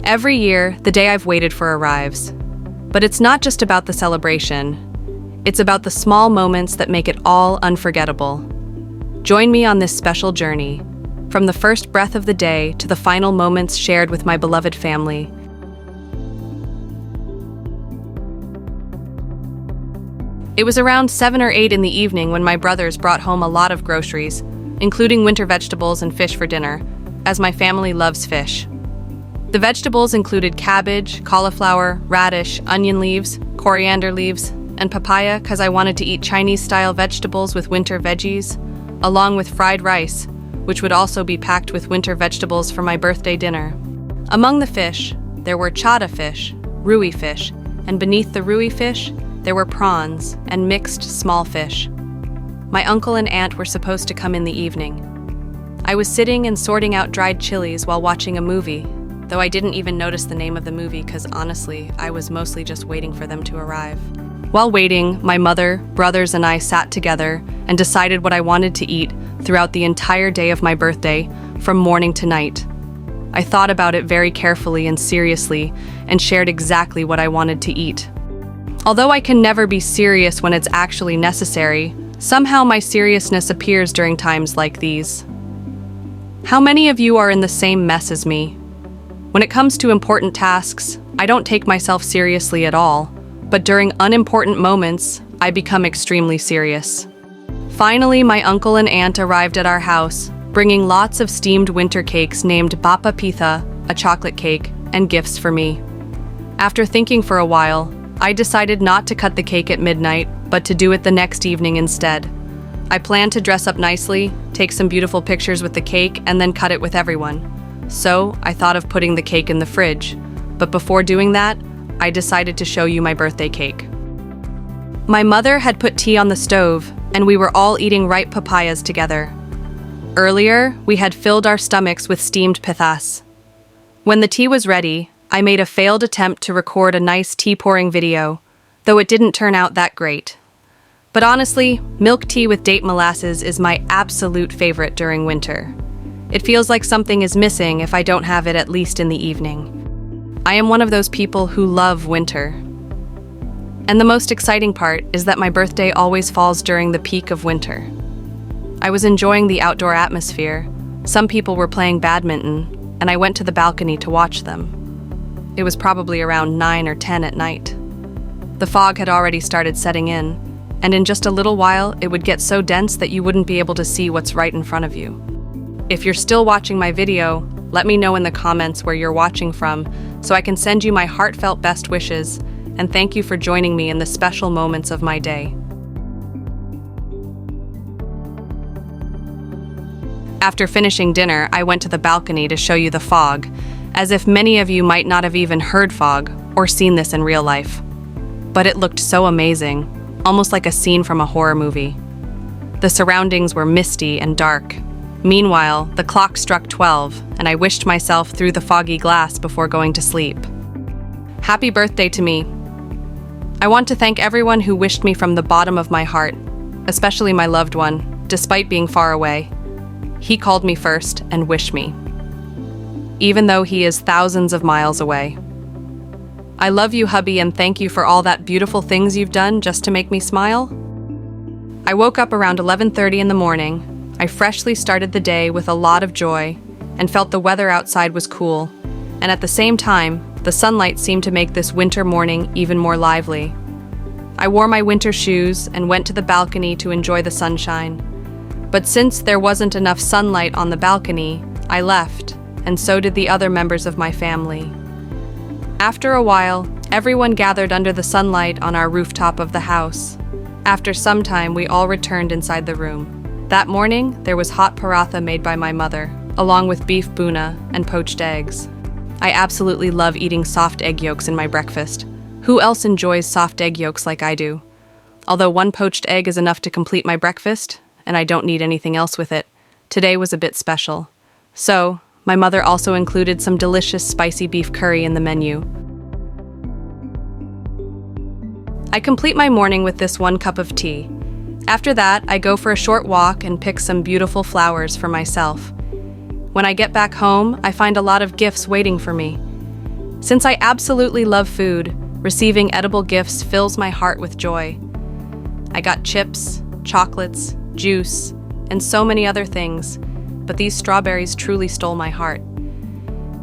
Every year, the day I've waited for arrives. But it's not just about the celebration. It's about the small moments that make it all unforgettable. Join me on this special journey, from the first breath of the day to the final moments shared with my beloved family. It was around 7 or 8 in the evening when my brothers brought home a lot of groceries, including winter vegetables and fish for dinner, as my family loves fish. The vegetables included cabbage, cauliflower, radish, onion leaves, coriander leaves, and papaya because I wanted to eat Chinese-style vegetables with winter veggies, along with fried rice, which would also be packed with winter vegetables for my birthday dinner. Among the fish, there were chata fish, rui fish, and beneath the rui fish, there were prawns and mixed small fish. My uncle and aunt were supposed to come in the evening. I was sitting and sorting out dried chilies while watching a movie, though I didn't even notice the name of the movie because honestly, I was mostly just waiting for them to arrive. While waiting, my mother, brothers, and I sat together and decided what I wanted to eat throughout the entire day of my birthday, from morning to night. I thought about it very carefully and seriously and shared exactly what I wanted to eat. Although I can never be serious when it's actually necessary, somehow my seriousness appears during times like these. How many of you are in the same mess as me? When it comes to important tasks, I don't take myself seriously at all, but during unimportant moments, I become extremely serious. Finally, my uncle and aunt arrived at our house, bringing lots of steamed winter cakes named Bapa Pitha, a chocolate cake, and gifts for me. After thinking for a while, I decided not to cut the cake at midnight, but to do it the next evening instead. I planned to dress up nicely, take some beautiful pictures with the cake, and then cut it with everyone. So, I thought of putting the cake in the fridge, but before doing that, I decided to show you my birthday cake. My mother had put tea on the stove, and we were all eating ripe papayas together. Earlier, we had filled our stomachs with steamed pithas. When the tea was ready, I made a failed attempt to record a nice tea pouring video, though it didn't turn out that great. But honestly, milk tea with date molasses is my absolute favorite during winter. It feels like something is missing if I don't have it at least in the evening. I am one of those people who love winter. And the most exciting part is that my birthday always falls during the peak of winter. I was enjoying the outdoor atmosphere. Some people were playing badminton, and I went to the balcony to watch them. It was probably around 9 or 10 at night. The fog had already started setting in, and in just a little while, it would get so dense that you wouldn't be able to see what's right in front of you. If you're still watching my video, let me know in the comments where you're watching from so I can send you my heartfelt best wishes, and thank you for joining me in the special moments of my day. After finishing dinner, I went to the balcony to show you the fog, as if many of you might not have even heard fog or seen this in real life. But it looked so amazing, almost like a scene from a horror movie. The surroundings were misty and dark. Meanwhile, the clock struck 12, and I wished myself through the foggy glass before going to sleep. Happy birthday to me. I want to thank everyone who wished me from the bottom of my heart, especially my loved one, despite being far away. He called me first and wished me, even though he is thousands of miles away. I love you, hubby, and thank you for all that beautiful things you've done just to make me smile. I woke up around 11:30 in the morning. I freshly started the day with a lot of joy and felt the weather outside was cool, and at the same time, the sunlight seemed to make this winter morning even more lively. I wore my winter shoes and went to the balcony to enjoy the sunshine. But since there wasn't enough sunlight on the balcony, I left, and so did the other members of my family. After a while, everyone gathered under the sunlight on our rooftop of the house. After some time, we all returned inside the room. That morning, there was hot paratha made by my mother, along with beef bhuna and poached eggs. I absolutely love eating soft egg yolks in my breakfast. Who else enjoys soft egg yolks like I do? Although one poached egg is enough to complete my breakfast, and I don't need anything else with it, today was a bit special. So, my mother also included some delicious spicy beef curry in the menu. I complete my morning with this 1 cup of tea. After that, I go for a short walk and pick some beautiful flowers for myself. When I get back home, I find a lot of gifts waiting for me. Since I absolutely love food, receiving edible gifts fills my heart with joy. I got chips, chocolates, juice, and so many other things, but these strawberries truly stole my heart.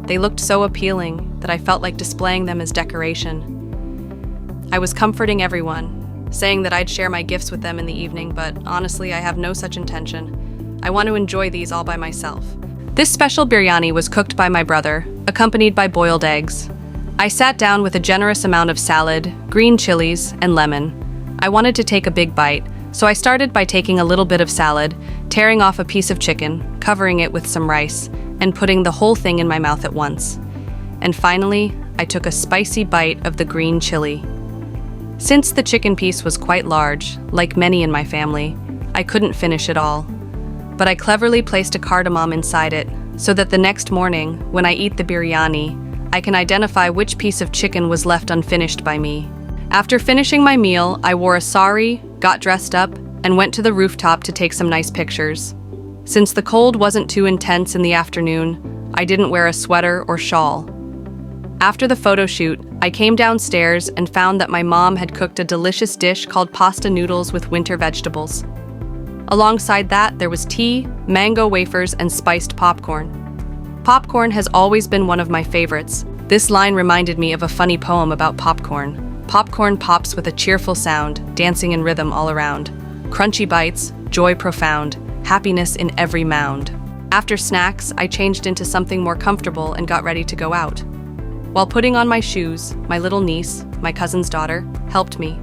They looked so appealing that I felt like displaying them as decoration. I was comforting everyone, saying that I'd share my gifts with them in the evening, but honestly, I have no such intention. I want to enjoy these all by myself. This special biryani was cooked by my brother, accompanied by boiled eggs. I sat down with a generous amount of salad, green chilies, and lemon. I wanted to take a big bite, so I started by taking a little bit of salad, tearing off a piece of chicken, covering it with some rice, and putting the whole thing in my mouth at once. And finally, I took a spicy bite of the green chili. Since the chicken piece was quite large, like many in my family, I couldn't finish it all. But I cleverly placed a cardamom inside it, so that the next morning, when I eat the biryani, I can identify which piece of chicken was left unfinished by me. After finishing my meal, I wore a sari, got dressed up, and went to the rooftop to take some nice pictures. Since the cold wasn't too intense in the afternoon, I didn't wear a sweater or shawl. After the photo shoot, I came downstairs and found that my mom had cooked a delicious dish called pasta noodles with winter vegetables. Alongside that, there was tea, mango wafers, and spiced popcorn. Popcorn has always been one of my favorites. This line reminded me of a funny poem about popcorn. Popcorn pops with a cheerful sound, dancing in rhythm all around. Crunchy bites, joy profound, happiness in every mound. After snacks, I changed into something more comfortable and got ready to go out. While putting on my shoes, my little niece, my cousin's daughter, helped me.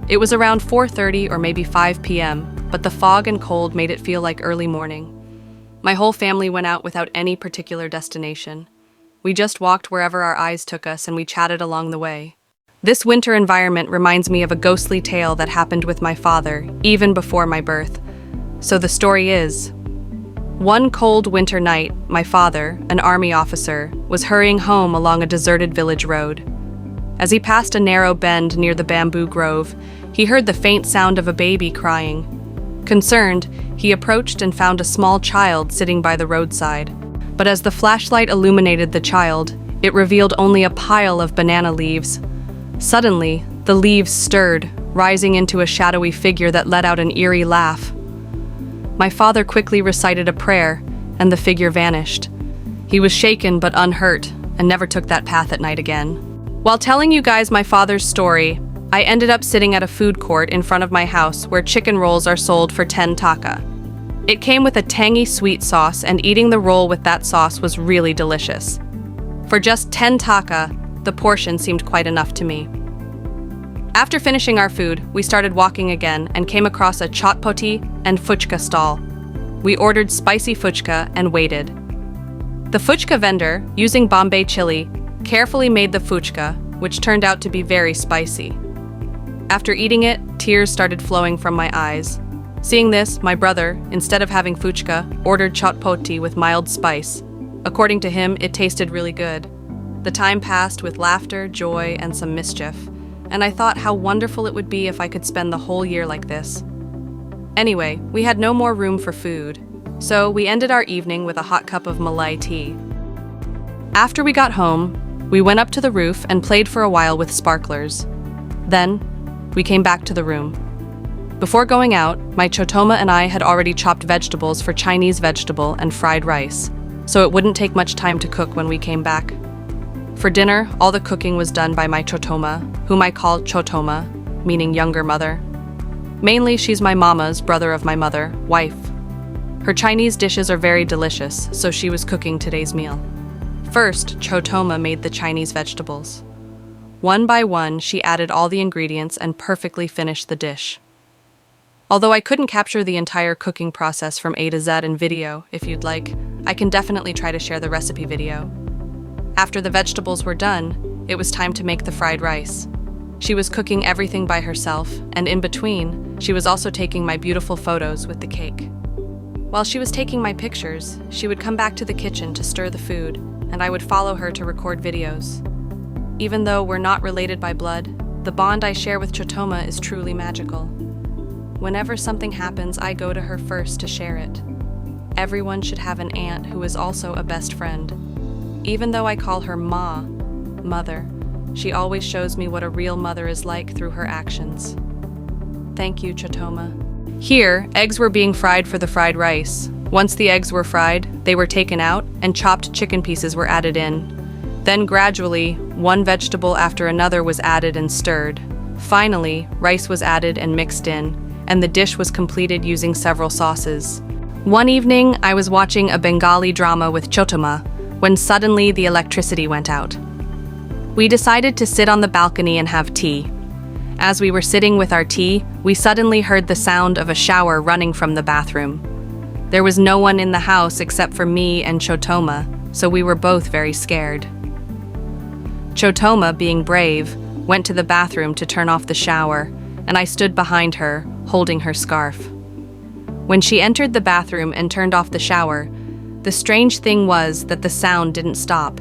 It was around 4:30 or maybe 5 p.m., but the fog and cold made it feel like early morning. My whole family went out without any particular destination. We just walked wherever our eyes took us and we chatted along the way. This winter environment reminds me of a ghostly tale that happened with my father, even before my birth. So the story is, one cold winter night, my father, an army officer, was hurrying home along a deserted village road. As he passed a narrow bend near the bamboo grove, he heard the faint sound of a baby crying. Concerned, he approached and found a small child sitting by the roadside. But as the flashlight illuminated the child, it revealed only a pile of banana leaves. Suddenly, the leaves stirred, rising into a shadowy figure that let out an eerie laugh. My father quickly recited a prayer, and the figure vanished. He was shaken but unhurt, and never took that path at night again. While telling you guys my father's story, I ended up sitting at a food court in front of my house where chicken rolls are sold for 10 taka. It came with a tangy sweet sauce, and eating the roll with that sauce was really delicious. For just 10 taka, the portion seemed quite enough to me. After finishing our food, we started walking again and came across a chotpoti and fuchka stall. We ordered spicy fuchka and waited. The fuchka vendor, using Bombay chili, carefully made the fuchka, which turned out to be very spicy. After eating it, tears started flowing from my eyes. Seeing this, my brother, instead of having fuchka, ordered chotpoti with mild spice. According to him, it tasted really good. The time passed with laughter, joy, and some mischief, and I thought how wonderful it would be if I could spend the whole year like this. Anyway, we had no more room for food, so we ended our evening with a hot cup of Malai tea. After we got home, we went up to the roof and played for a while with sparklers. Then, we came back to the room. Before going out, my chotoma and I had already chopped vegetables for Chinese vegetable and fried rice, so it wouldn't take much time to cook when we came back. For dinner, all the cooking was done by my chotoma, whom I call chotoma, meaning younger mother. Mainly, she's my mama's brother of my mother, wife. Her Chinese dishes are very delicious, so she was cooking today's meal. First, chotoma made the Chinese vegetables. One by one, she added all the ingredients and perfectly finished the dish. Although I couldn't capture the entire cooking process from A to Z in video, if you'd like, I can definitely try to share the recipe video. After the vegetables were done, it was time to make the fried rice. She was cooking everything by herself, and in between, she was also taking my beautiful photos with the cake. While she was taking my pictures, she would come back to the kitchen to stir the food, and I would follow her to record videos. Even though we're not related by blood, the bond I share with Chotoma is truly magical. Whenever something happens, I go to her first to share it. Everyone should have an aunt who is also a best friend. Even though I call her Ma, Mother. She always shows me what a real mother is like through her actions. Thank you, Chotoma. Here, eggs were being fried for the fried rice. Once the eggs were fried, they were taken out and chopped chicken pieces were added in. Then gradually, one vegetable after another was added and stirred. Finally, rice was added and mixed in, and the dish was completed using several sauces. One evening, I was watching a Bengali drama with Chotoma when suddenly the electricity went out. We decided to sit on the balcony and have tea. As we were sitting with our tea, we suddenly heard the sound of a shower running from the bathroom. There was no one in the house except for me and Chotoma, so we were both very scared. Chotoma, being brave, went to the bathroom to turn off the shower, and I stood behind her, holding her scarf. When she entered the bathroom and turned off the shower, the strange thing was that the sound didn't stop.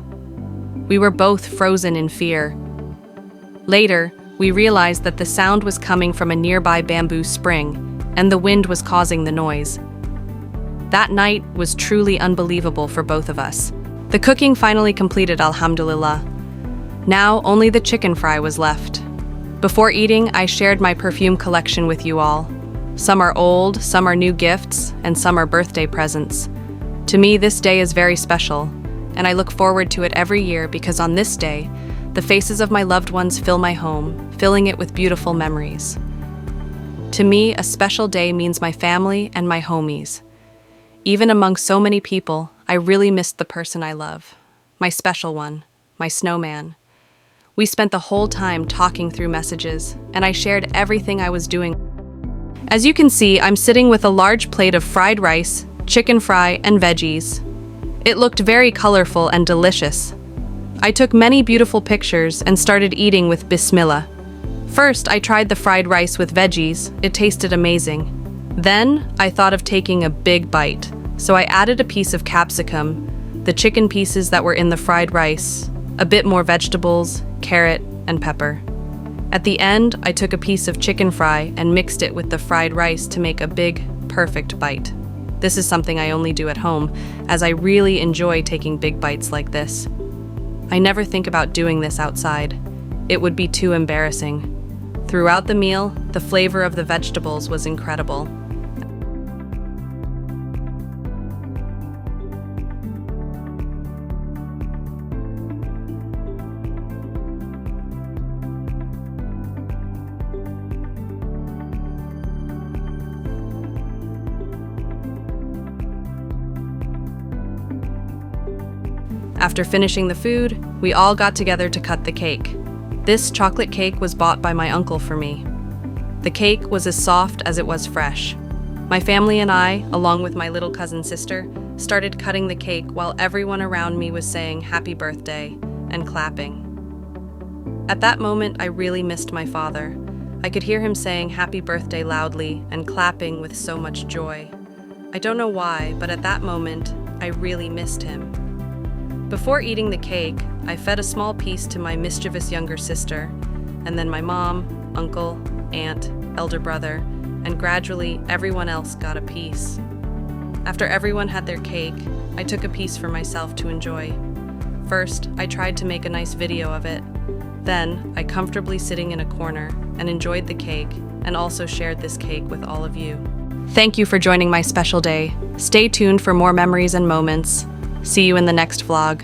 We were both frozen in fear. Later, we realized that the sound was coming from a nearby bamboo spring, and the wind was causing the noise. That night was truly unbelievable for both of us. The cooking finally completed, alhamdulillah. Now only the chicken fry was left. Before eating, I shared my perfume collection with you all. Some are old, some are new gifts, and some are birthday presents. To me, this day is very special, and I look forward to it every year because on this day, the faces of my loved ones fill my home, filling it with beautiful memories. To me, a special day means my family and my homies. Even among so many people, I really missed the person I love. My special one, my snowman. We spent the whole time talking through messages, and I shared everything I was doing. As you can see, I'm sitting with a large plate of fried rice, chicken fry, and veggies. It looked very colorful and delicious. I took many beautiful pictures and started eating with Bismillah. First, I tried the fried rice with veggies. It tasted amazing. Then, I thought of taking a big bite, so I added a piece of capsicum, the chicken pieces that were in the fried rice, a bit more vegetables, carrot, and pepper. At the end, I took a piece of chicken fry and mixed it with the fried rice to make a big, perfect bite. This is something I only do at home, as I really enjoy taking big bites like this. I never think about doing this outside. It would be too embarrassing. Throughout the meal, the flavor of the vegetables was incredible. After finishing the food, we all got together to cut the cake. This chocolate cake was bought by my uncle for me. The cake was as soft as it was fresh. My family and I, along with my little cousin sister, started cutting the cake while everyone around me was saying happy birthday and clapping. At that moment, I really missed my father. I could hear him saying happy birthday loudly and clapping with so much joy. I don't know why, but at that moment, I really missed him. Before eating the cake, I fed a small piece to my mischievous younger sister, and then my mom, uncle, aunt, elder brother, and gradually everyone else got a piece. After everyone had their cake, I took a piece for myself to enjoy. First, I tried to make a nice video of it. Then, I comfortably sitting in a corner and enjoyed the cake and also shared this cake with all of you. Thank you for joining my special day. Stay tuned for more memories and moments. See you in the next vlog.